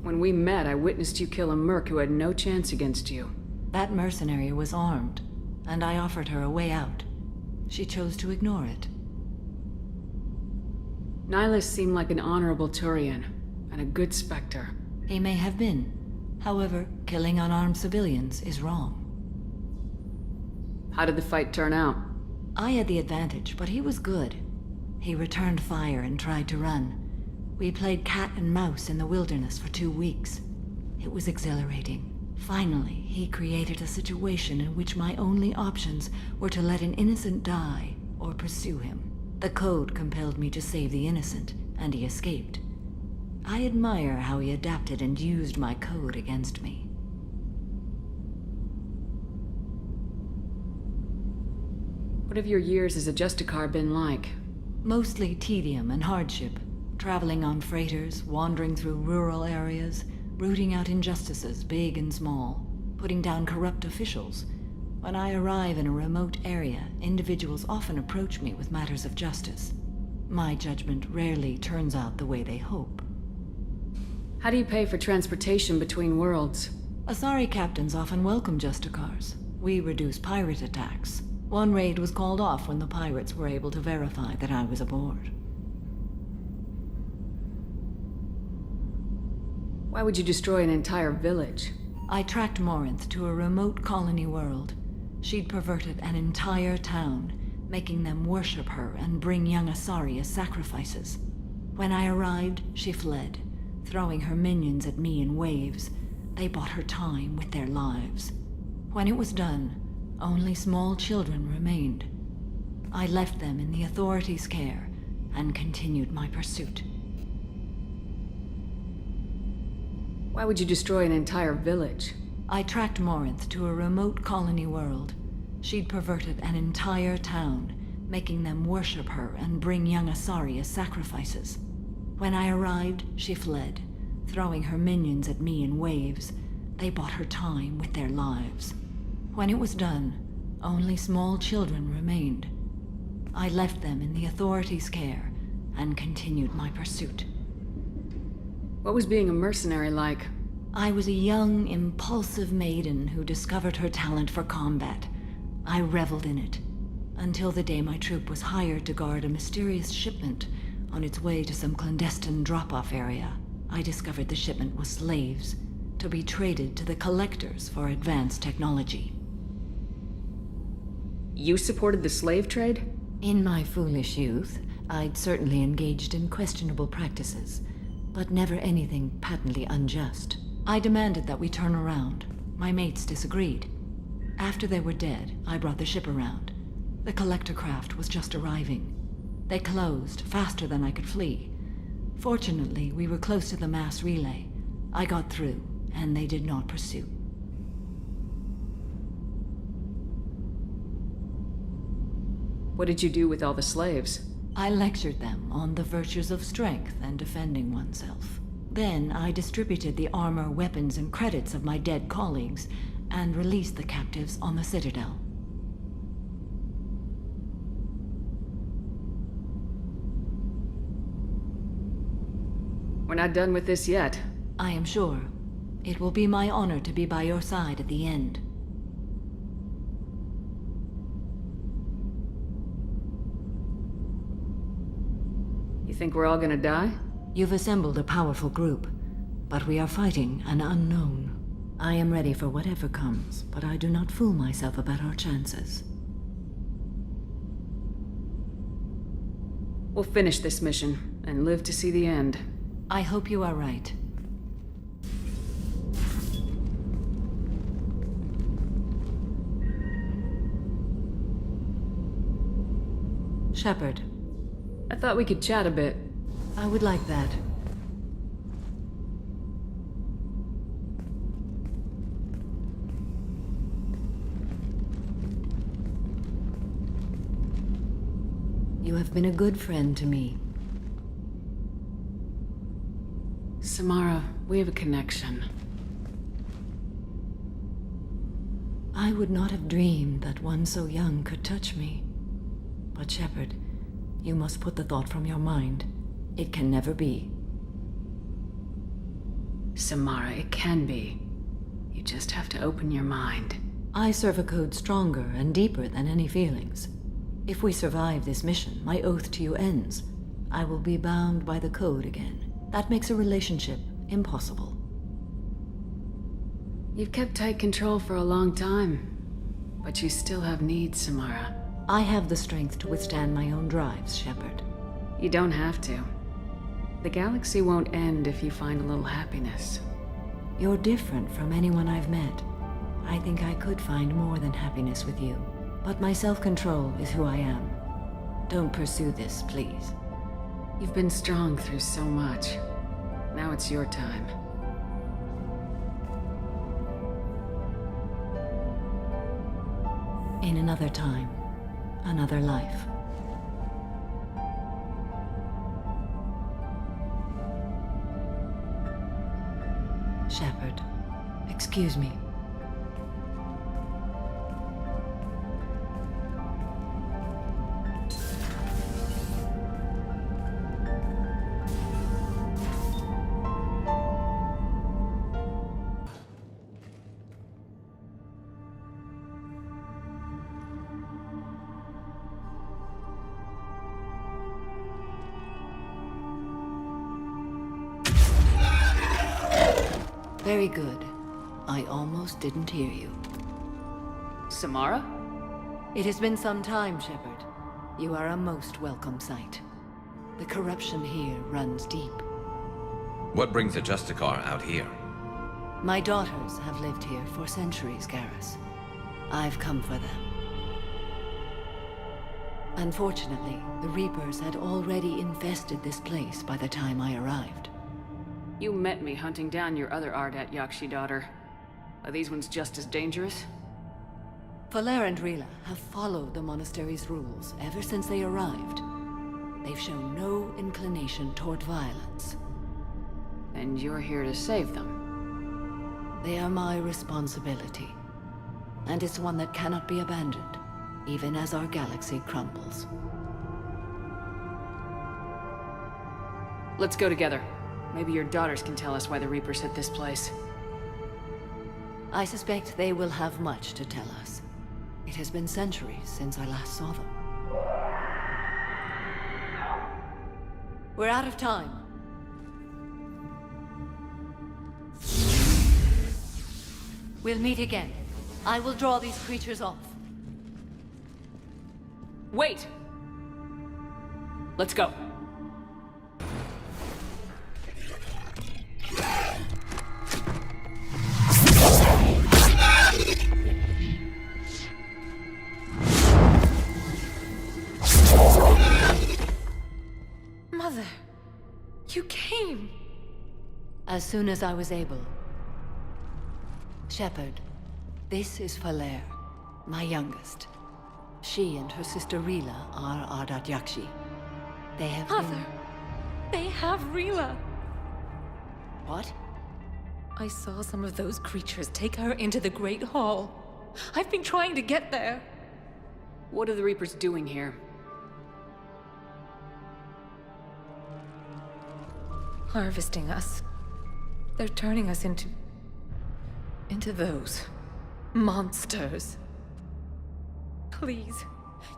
When we met, I witnessed you kill a merc who had no chance against you. That mercenary was armed, and I offered her a way out. She chose to ignore it. Nihilus seemed like an honorable Turian, and a good Spectre. He may have been. However, killing unarmed civilians is wrong. How did the fight turn out? I had the advantage, but he was good. He returned fire and tried to run. We played cat and mouse in the wilderness for 2 weeks. It was exhilarating. Finally, he created a situation in which my only options were to let an innocent die or pursue him. The code compelled me to save the innocent, and he escaped. I admire how he adapted and used my code against me. What have your years as a Justicar been like? Mostly tedium and hardship. Traveling on freighters, wandering through rural areas, rooting out injustices, big and small, putting down corrupt officials. When I arrive in a remote area, individuals often approach me with matters of justice. My judgment rarely turns out the way they hope. How do you pay for transportation between worlds? Asari captains often welcome Justicars. We reduce pirate attacks. One raid was called off when the pirates were able to verify that I was aboard. Why would you destroy an entire village? I tracked Morinth to a remote colony world. She'd perverted an entire town, making them worship her and bring young Asari as sacrifices. When I arrived, she fled, throwing her minions at me in waves. They bought her time with their lives. When it was done, only small children remained. I left them in the authorities' care and continued my pursuit. Why would you destroy an entire village? I tracked Morinth to a remote colony world. She'd perverted an entire town, making them worship her and bring young Asari as sacrifices. When I arrived, she fled, throwing her minions at me in waves. They bought her time with their lives. When it was done, only small children remained. I left them in the authorities' care and continued my pursuit. What was being a mercenary like? I was a young, impulsive maiden who discovered her talent for combat. I reveled in it, until the day my troop was hired to guard a mysterious shipment on its way to some clandestine drop-off area. I discovered the shipment was slaves, to be traded to the collectors for advanced technology. You supported the slave trade? In my foolish youth, I'd certainly engaged in questionable practices, but never anything patently unjust. I demanded that we turn around. My mates disagreed. After they were dead, I brought the ship around. The collector craft was just arriving. They closed faster than I could flee. Fortunately, we were close to the mass relay. I got through, and they did not pursue. What did you do with all the slaves? I lectured them on the virtues of strength and defending oneself. Then I distributed the armor, weapons, and credits of my dead colleagues, and released the captives on the Citadel. We're not done with this yet. I am sure. It will be my honor to be by your side at the end. You think we're all gonna die? You've assembled a powerful group, but we are fighting an unknown. I am ready for whatever comes, but I do not fool myself about our chances. We'll finish this mission, and live to see the end. I hope you are right. Shepard. I thought we could chat a bit. I would like that. You have been a good friend to me. Samara, we have a connection. I would not have dreamed that one so young could touch me. But Shepard, you must put the thought from your mind. It can never be. Samara, it can be. You just have to open your mind. I serve a code stronger and deeper than any feelings. If we survive this mission, my oath to you ends. I will be bound by the code again. That makes a relationship impossible. You've kept tight control for a long time, but you still have needs, Samara. I have the strength to withstand my own drives, Shepard. You don't have to. The galaxy won't end if you find a little happiness. You're different from anyone I've met. I think I could find more than happiness with you. But my self-control is who I am. Don't pursue this, please. You've been strong through so much. Now it's your time. In another time, another life. Shepard, excuse me. Very good. I almost didn't hear you. Samara? It has been some time, Shepard. You are a most welcome sight. The corruption here runs deep. What brings a Justicar out here? My daughters have lived here for centuries, Garrus. I've come for them. Unfortunately, the Reapers had already infested this place by the time I arrived. You met me hunting down your other Ardat Yakshi daughter. Are these ones just as dangerous? Falere and Rila have followed the monastery's rules ever since they arrived. They've shown no inclination toward violence. And you're here to save them? They are my responsibility. And it's one that cannot be abandoned, even as our galaxy crumbles. Let's go together. Maybe your daughters can tell us why the Reapers hit this place. I suspect they will have much to tell us. It has been centuries since I last saw them. We're out of time. We'll meet again. I will draw these creatures off. Wait! Let's go. Mother, you came. As soon as I was able. Shepard, this is Falere, my youngest. She and her sister Rila are Ardat Yakshi. They have Mother, they have Rila. What? I saw some of those creatures take her into the Great Hall. I've been trying to get there. What are the Reapers doing here? Harvesting us. They're turning us into those monsters. Please,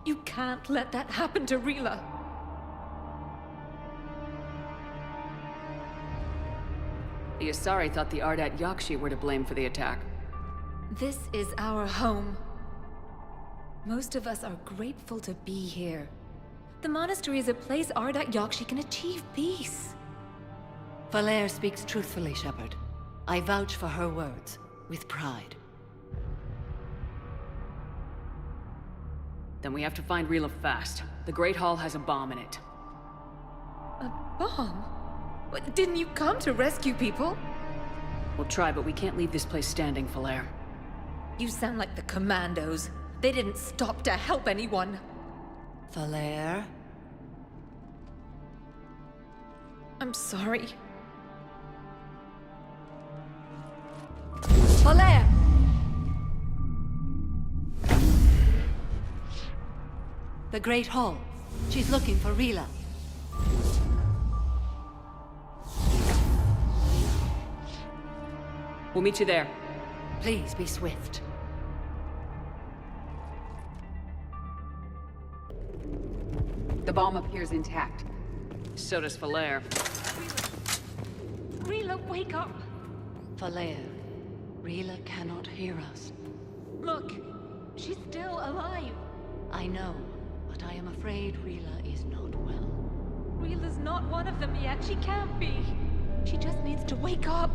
you can't let that happen to Rila. The Asari thought the Ardat Yakshi were to blame for the attack. This is our home. Most of us are grateful to be here. The monastery is a place Ardat Yakshi can achieve peace. Falere speaks truthfully, Shepard. I vouch for her words, with pride. Then we have to find Rila fast. The Great Hall has a bomb in it. A bomb? What, didn't you come to rescue people? We'll try, but we can't leave this place standing, Falere. You sound like the Commandos. They didn't stop to help anyone. Falere? I'm sorry. Falere! The Great Hall. She's looking for Rila. We'll meet you there. Please be swift. The bomb appears intact. So does Falere. Rila, wake up! Falere, Rila cannot hear us. Look, she's still alive. I know, but I am afraid Rila is not well. Rila's not one of them yet. She can't be. She just needs to wake up.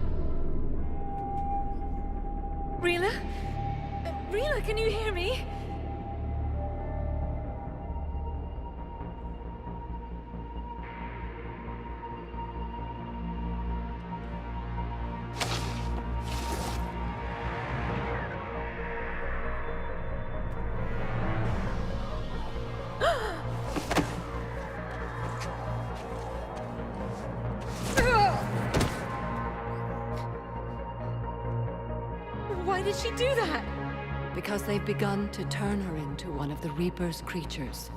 Rila? Rila, can you hear me? Why did she do that? Because they've begun to turn her into one of the Reaper's creatures.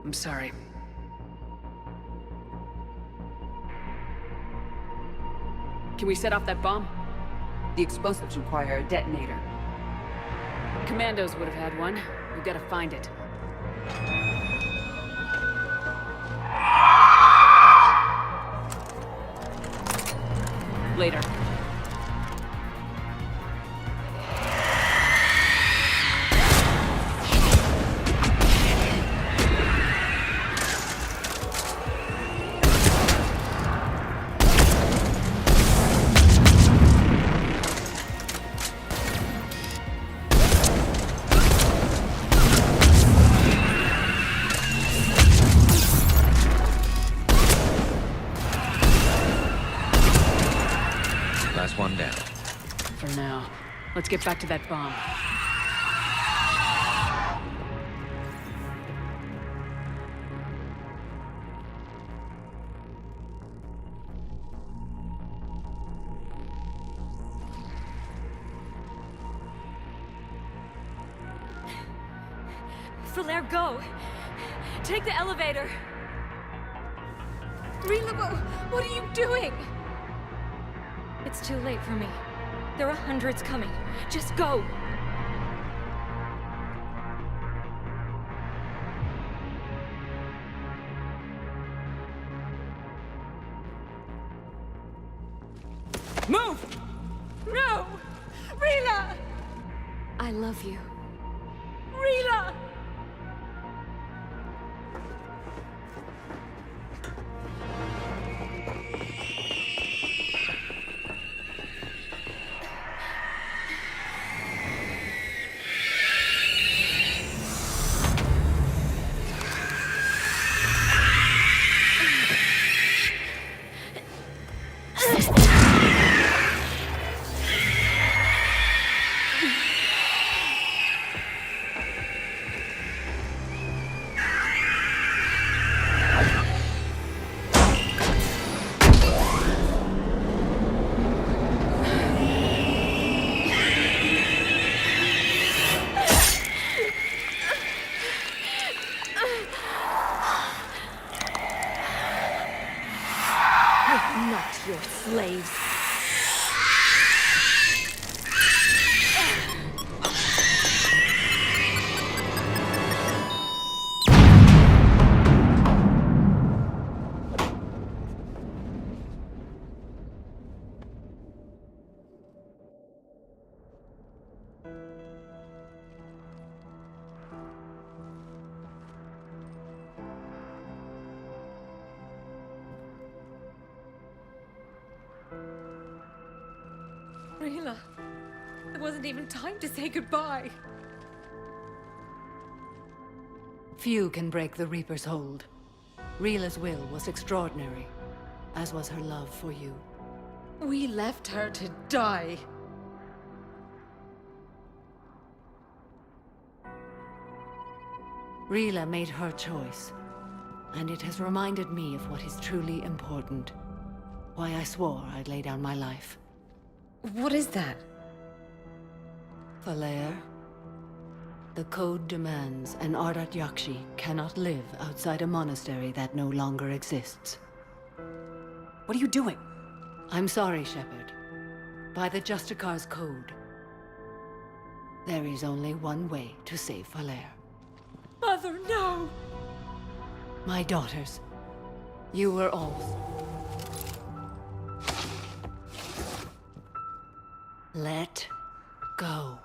I'm sorry. Can we set off that bomb? The explosives require a detonator. Commandos would have had one. We've got to find it. Later. Last one down. For now. Let's get back to that bomb. Falere, go! Take the elevator! Rila, what are you doing? It's too late for me. There are hundreds coming. Just go! Move! No! Rila! I love you. Rila! your slaves. Rila, there wasn't even time to say goodbye. Few can break the Reaper's hold. Rila's will was extraordinary, as was her love for you. We left her to die. Rila made her choice, and it has reminded me of what is truly important. Why I swore I'd lay down my life. What is that? Falair, the code demands an Ardat Yakshi cannot live outside a monastery that no longer exists. What are you doing? I'm sorry, Shepard. By the Justicar's code, there is only one way to save Falair. Mother, no! My daughters, you were all... Let go.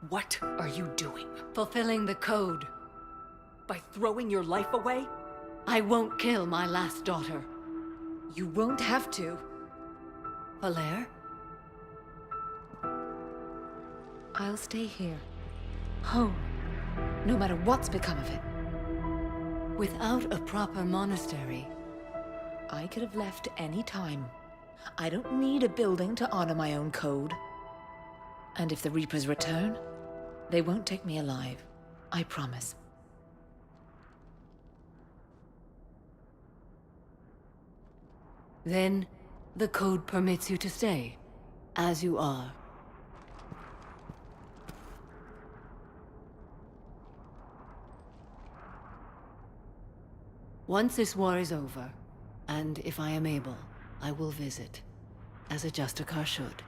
What are you doing? Fulfilling the code. By throwing your life away? I won't kill my last daughter. You won't have to. Falair? I'll stay here. Home. No matter what's become of it. Without a proper monastery... I could have left any time. I don't need a building to honor my own code. And if the Reapers return, they won't take me alive. I promise. Then, the code permits you to stay, as you are. Once this war is over, and if I am able, I will visit, as a Justicar should.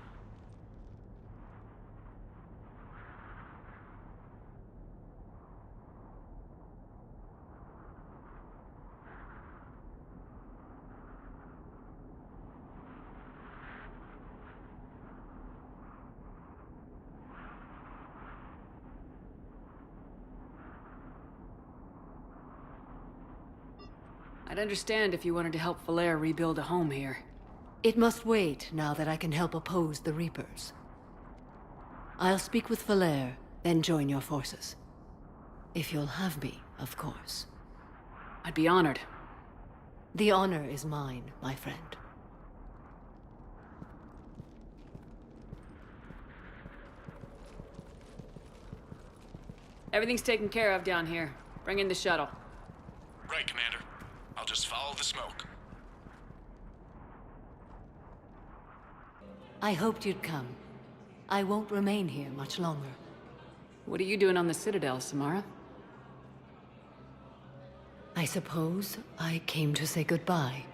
I'd understand if you wanted to help Falair rebuild a home here. It must wait now that I can help oppose the Reapers. I'll speak with Falair, then join your forces. If you'll have me, of course. I'd be honored. The honor is mine, my friend. Everything's taken care of down here. Bring in the shuttle. Right, Commander. I'll just follow the smoke. I hoped you'd come. I won't remain here much longer. What are you doing on the Citadel, Samara? I suppose I came to say goodbye.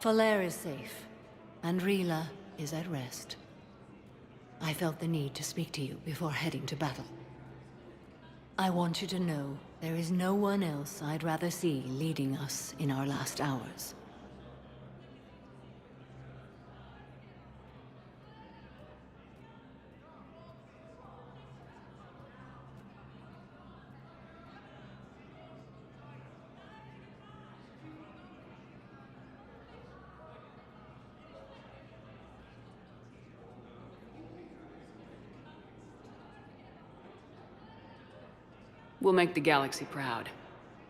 Falair is safe, and Rila is at rest. I felt the need to speak to you before heading to battle. I want you to know there is no one else I'd rather see leading us in our last hours. We'll make the galaxy proud.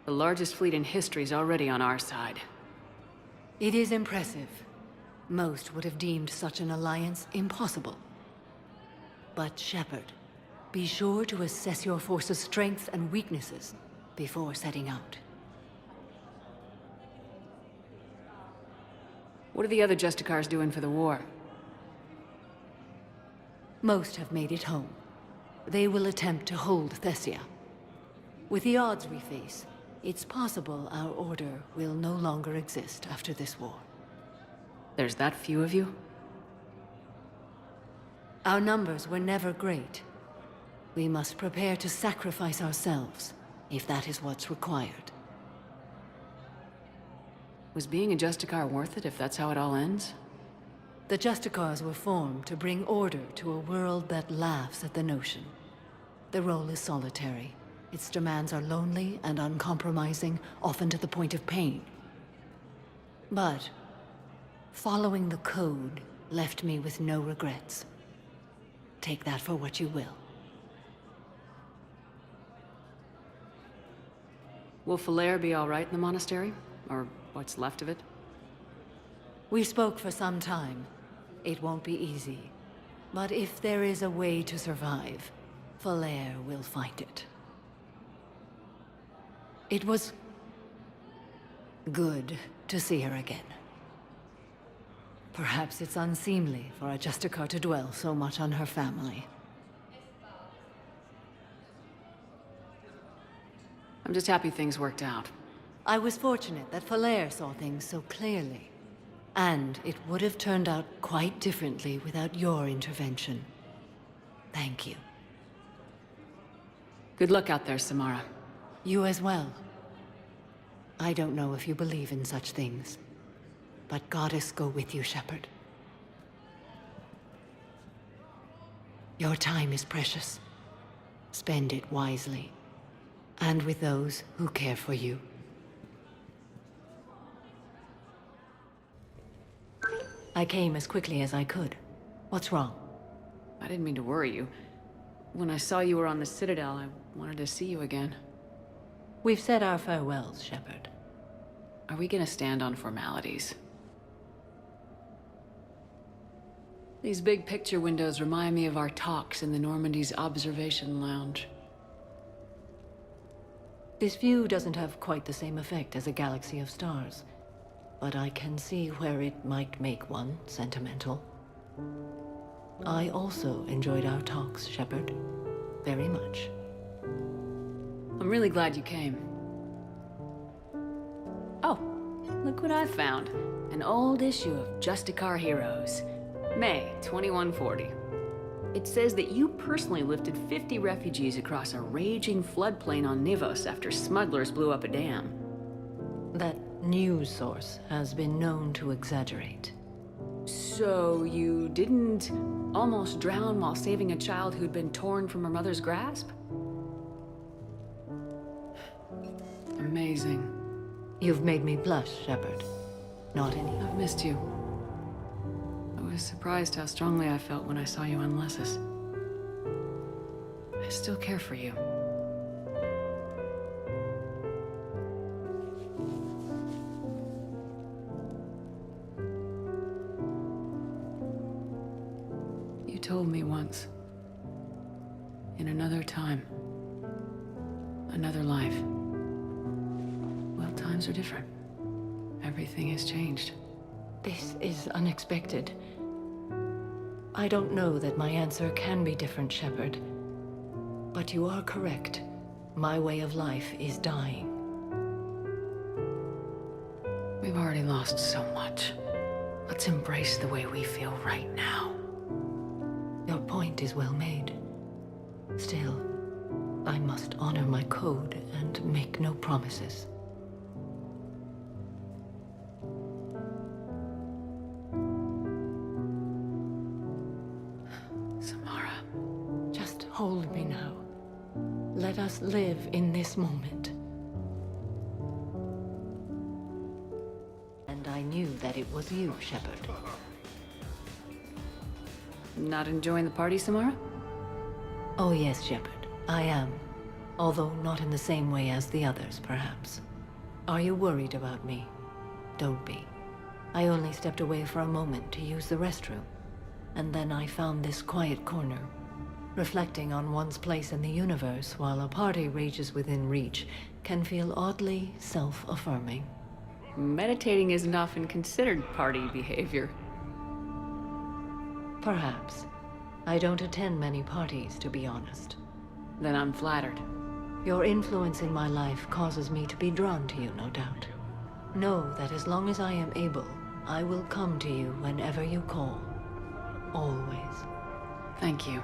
The largest fleet in history is already on our side. It is impressive. Most would have deemed such an alliance impossible. But Shepard, be sure to assess your force's strengths and weaknesses before setting out. What are the other Justicars doing for the war? Most have made it home. They will attempt to hold Thessia. With the odds we face, it's possible our order will no longer exist after this war. There's that few of you? Our numbers were never great. We must prepare to sacrifice ourselves, if that is what's required. Was being a Justicar worth it if that's how it all ends? The Justicars were formed to bring order to a world that laughs at the notion. The role is solitary. Its demands are lonely and uncompromising, often to the point of pain. But following the code left me with no regrets. Take that for what you will. Will Falere be all right in the monastery? Or what's left of it? We spoke for some time. It won't be easy. But if there is a way to survive, Falere will find it. It was good to see her again. Perhaps it's unseemly for a Justicar to dwell so much on her family. I'm just happy things worked out. I was fortunate that Falere saw things so clearly. And it would have turned out quite differently without your intervention. Thank you. Good luck out there, Samara. You as well. I don't know if you believe in such things, but Goddess go with you, Shepard. Your time is precious. Spend it wisely, and with those who care for you. I came as quickly as I could. What's wrong? I didn't mean to worry you. When I saw you were on the Citadel, I wanted to see you again. We've said our farewells, Shepard. Are we gonna stand on formalities? These big picture windows remind me of our talks in the Normandy's observation lounge. This view doesn't have quite the same effect as a galaxy of stars, but I can see where it might make one sentimental. I also enjoyed our talks, Shepard. Very much. I'm really glad you came. Oh, look what I found. An old issue of Justicar Heroes. May 2140. It says that you personally lifted 50 refugees across a raging floodplain on Nivos after smugglers blew up a dam. That news source has been known to exaggerate. So you didn't almost drown while saving a child who'd been torn from her mother's grasp? Amazing. You've made me blush, Shepard. Not any. I've missed you. I was surprised how strongly I felt when I saw you on Lessus. I still care for you. You told me once, in another time, another life. Well, times are different. Everything has changed. This is unexpected. I don't know that my answer can be different, Shepard. But you are correct. My way of life is dying. We've already lost so much. Let's embrace the way we feel right now. Your point is well made. Still, I must honor my code and make no promises. Samara. Just hold me now. Let us live in this moment. And I knew that it was you, Shepard. Not enjoying the party, Samara? Oh yes, Shepard. I am. Although not in the same way as the others, perhaps. Are you worried about me? Don't be. I only stepped away for a moment to use the restroom. And then I found this quiet corner. Reflecting on one's place in the universe while a party rages within reach can feel oddly self-affirming. Meditating isn't often considered party behavior. Perhaps. I don't attend many parties, to be honest. Then I'm flattered. Your influence in my life causes me to be drawn to you, no doubt. Know that as long as I am able, I will come to you whenever you call. Always. Thank you.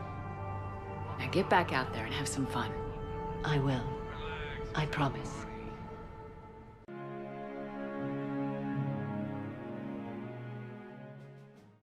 Now get back out there and have some fun. I will. I promise.